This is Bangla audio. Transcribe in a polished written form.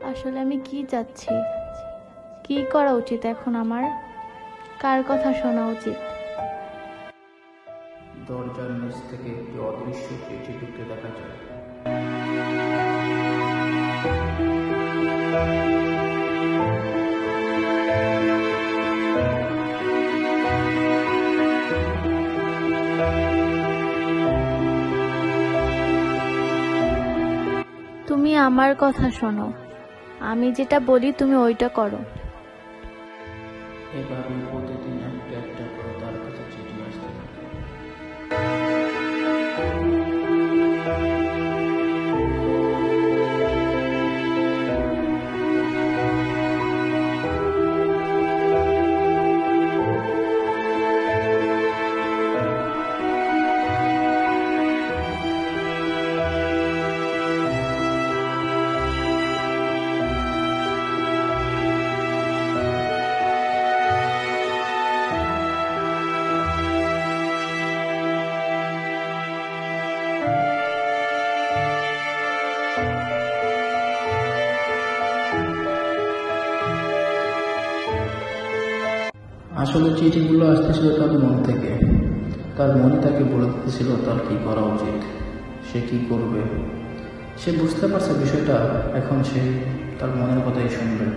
আসলে আমি কি চাচ্ছি, কি করা উচিত এখন আমার, কার কথা শোনা উচিত? দরজার নিচ থেকে একটি অদৃশ্য চিঠি ঢুকতে দেখা যায়। তুমি আমার কথা শোনো, আমি যেটা বলি তুমি ওইটা করো। এভাবে প্রতিদিন একটা একটা করে তার কাছে চিঠি আসতে থাকে। আসলে চিঠিগুলো আসতেছিল তার মন থেকে। তার মনে তাকে বলে দিতেছিল তার কি করা উচিত, সে কি করবে। সে বুঝতে পারছে বিষয়টা, এখন সে তার মনের কথাই শুনবে।